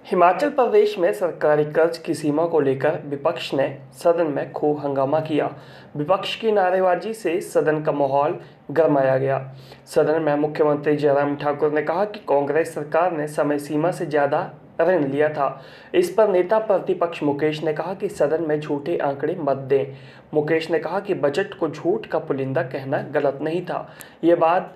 हिमाचल प्रदेश में सरकारी कर्ज की सीमा को लेकर विपक्ष ने सदन में खूब हंगामा किया। विपक्ष की नारेबाजी से सदन का माहौल गरमाया गया। सदन में मुख्यमंत्री जयराम ठाकुर ने कहा कि कांग्रेस सरकार ने समय सीमा से ज़्यादा ऋण लिया था। इस पर नेता प्रतिपक्ष मुकेश ने कहा कि सदन में झूठे आंकड़े मत दें। मुकेश ने कहा कि बजट को झूठ का पुलिंदा कहना गलत नहीं था। ये बात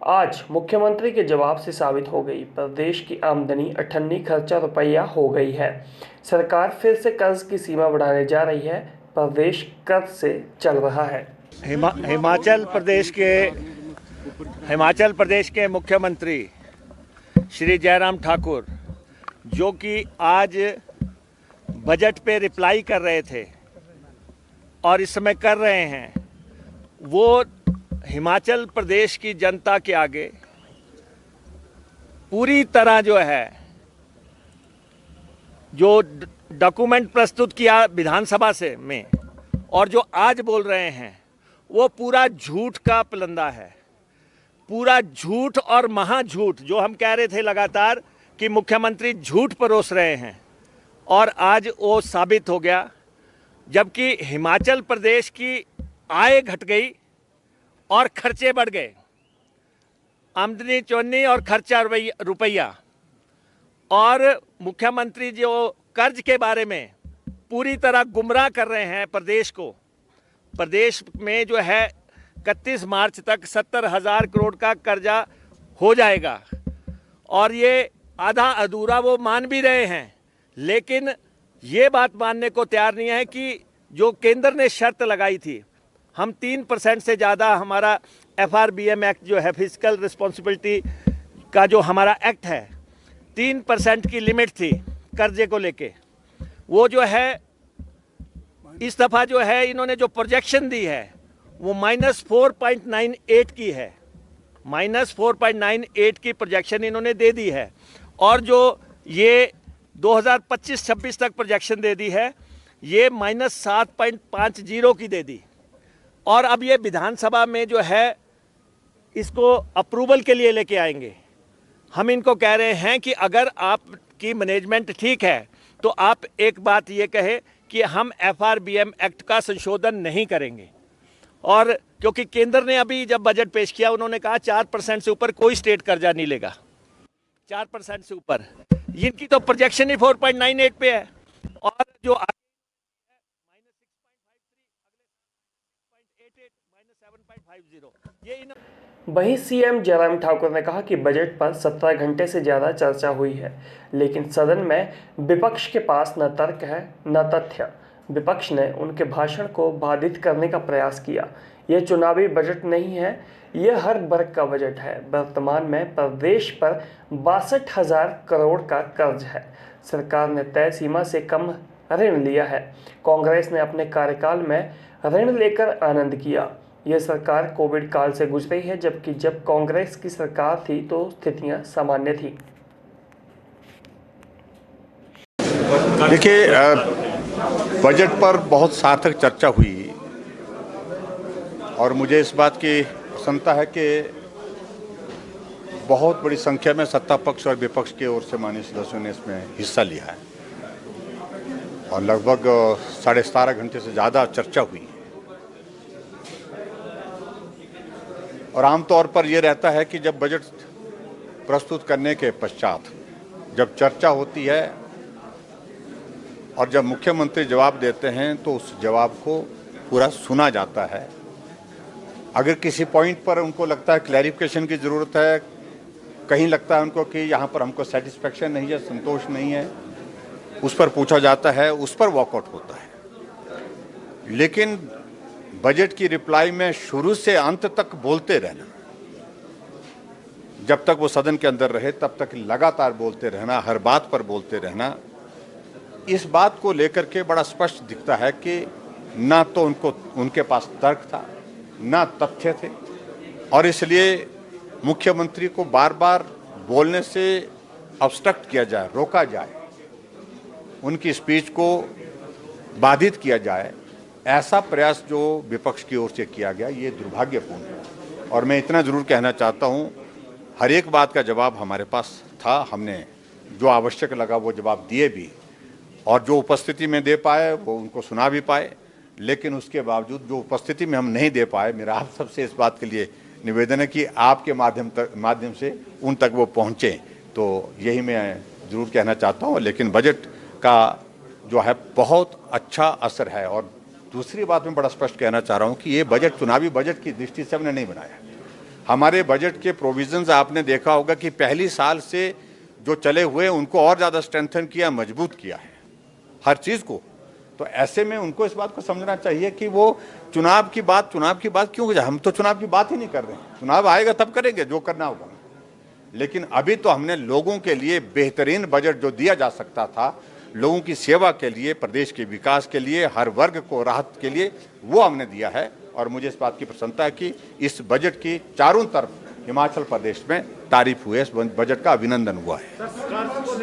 आज मुख्यमंत्री के जवाब से साबित हो गई। प्रदेश की आमदनी अठन्नी खर्चा रुपया हो गई है। सरकार फिर से कर्ज की सीमा बढ़ाने जा रही है। प्रदेश कर्ज से चल रहा है। हिमाचल प्रदेश के मुख्यमंत्री श्री जयराम ठाकुर जो कि आज बजट पे रिप्लाई कर रहे थे और इस समय कर रहे हैं, वो हिमाचल प्रदेश की जनता के आगे पूरी तरह जो है जो डॉक्यूमेंट प्रस्तुत किया विधानसभा से में और जो आज बोल रहे हैं वो पूरा झूठ का पुलिंदा है। पूरा झूठ और महाझूठ जो हम कह रहे थे लगातार कि मुख्यमंत्री झूठ परोस रहे हैं और आज वो साबित हो गया। जबकि हिमाचल प्रदेश की आय घट गई और खर्चे बढ़ गए, आमदनी चौनी और खर्चा रुपया। और मुख्यमंत्री जो कर्ज के बारे में पूरी तरह गुमराह कर रहे हैं प्रदेश को। प्रदेश में जो है 31 मार्च तक 70,000 करोड़ का कर्जा हो जाएगा और ये आधा अधूरा वो मान भी रहे हैं, लेकिन ये बात मानने को तैयार नहीं है कि जो केंद्र ने शर्त लगाई थी, हम 3% से ज़्यादा हमारा FRBM एक्ट जो है फिजिकल रिस्पॉन्सिबिलिटी का जो हमारा एक्ट है, 3% की लिमिट थी कर्जे को लेके। वो जो है इस दफ़ा जो है इन्होंने जो प्रोजेक्शन दी है वो -4.98 की है। -4.98 की प्रोजेक्शन इन्होंने दे दी है और जो ये 2025-26 तक प्रोजेक्शन दे दी है ये -7.50 की दे दी। और अब ये विधानसभा में जो है इसको अप्रूवल के लिए लेके आएंगे। हम इनको कह रहे हैं कि अगर आपकी मैनेजमेंट ठीक है तो आप एक बात ये कहें कि हम FRBM एक्ट का संशोधन नहीं करेंगे। और क्योंकि केंद्र ने अभी जब बजट पेश किया उन्होंने कहा 4% से ऊपर कोई स्टेट कर्जा नहीं लेगा। 4% से ऊपर इनकी तो प्रोजेक्शन ही 4.98 पे है और जो वहीं सीएम जयराम ठाकुर ने कहा कि बजट पर 17 घंटे से ज़्यादा चर्चा हुई है, लेकिन सदन में विपक्ष के पास न तर्क है न तथ्य। विपक्ष ने उनके भाषण को बाधित करने का प्रयास किया। यह चुनावी बजट नहीं है, यह हर वर्ग का बजट है। वर्तमान में प्रदेश पर 62,000 करोड़ का कर्ज है। सरकार ने तय सीमा से कम ऋण लिया है। कांग्रेस ने अपने कार्यकाल में ऋण लेकर आनंद किया। यह सरकार कोविड काल से गुजरी है, जबकि जब कांग्रेस की सरकार थी तो स्थितियां सामान्य थी। देखिए, बजट पर बहुत सार्थक चर्चा हुई और मुझे इस बात की प्रसन्नता है कि बहुत बड़ी संख्या में सत्ता पक्ष और विपक्ष की ओर से माननीय सदस्यों ने इसमें हिस्सा लिया है और लगभग 17.5 घंटे से ज़्यादा चर्चा हुई। और आमतौर पर यह रहता है कि जब बजट प्रस्तुत करने के पश्चात जब चर्चा होती है और जब मुख्यमंत्री जवाब देते हैं तो उस जवाब को पूरा सुना जाता है। अगर किसी पॉइंट पर उनको लगता है क्लैरिफिकेशन की ज़रूरत है, कहीं लगता है उनको कि यहाँ पर हमको सेटिस्फेक्शन नहीं है, संतोष नहीं है, उस पर पूछा जाता है, उस पर वॉकआउट होता है। लेकिन बजट की रिप्लाई में शुरू से अंत तक बोलते रहना, जब तक वो सदन के अंदर रहे तब तक लगातार बोलते रहना, हर बात पर बोलते रहना, इस बात को लेकर के बड़ा स्पष्ट दिखता है कि ना तो उनके पास तर्क था ना तथ्य थे और इसलिए मुख्यमंत्री को बार बार बोलने से ऑब्स्ट्रक्ट किया जाए, रोका जाए, उनकी स्पीच को बाधित किया जाए, ऐसा प्रयास जो विपक्ष की ओर से किया गया ये दुर्भाग्यपूर्ण है। और मैं इतना ज़रूर कहना चाहता हूँ, हर एक बात का जवाब हमारे पास था, हमने जो आवश्यक लगा वो जवाब दिए भी, और जो उपस्थिति में दे पाए वो उनको सुना भी पाए। लेकिन उसके बावजूद जो उपस्थिति में हम नहीं दे पाए, मेरा आप सबसे इस बात के लिए निवेदन है कि आपके माध्यम से उन तक वो पहुँचें। तो यही मैं ज़रूर कहना चाहता हूँ। लेकिन बजट का जो है बहुत अच्छा असर है। और दूसरी बात मैं बड़ा स्पष्ट कहना चाह रहा हूँ कि ये बजट चुनावी बजट की दृष्टि से हमने नहीं बनाया। हमारे बजट के प्रोविजंस आपने देखा होगा कि पहली साल से जो चले हुए उनको और ज़्यादा स्ट्रेंथन किया, मजबूत किया है हर चीज़ को। तो ऐसे में उनको इस बात को समझना चाहिए कि वो चुनाव की बात क्यों, हम तो चुनाव की बात ही नहीं कर रहे हैं। चुनाव आएगा तब करेंगे जो करना होगा। लेकिन अभी तो हमने लोगों के लिए बेहतरीन बजट जो दिया जा सकता था, लोगों की सेवा के लिए, प्रदेश के विकास के लिए, हर वर्ग को राहत के लिए, वो हमने दिया है। और मुझे इस बात की प्रसन्नता है कि इस बजट की चारों तरफ हिमाचल प्रदेश में तारीफ हुई है, इस बजट का अभिनंदन हुआ है।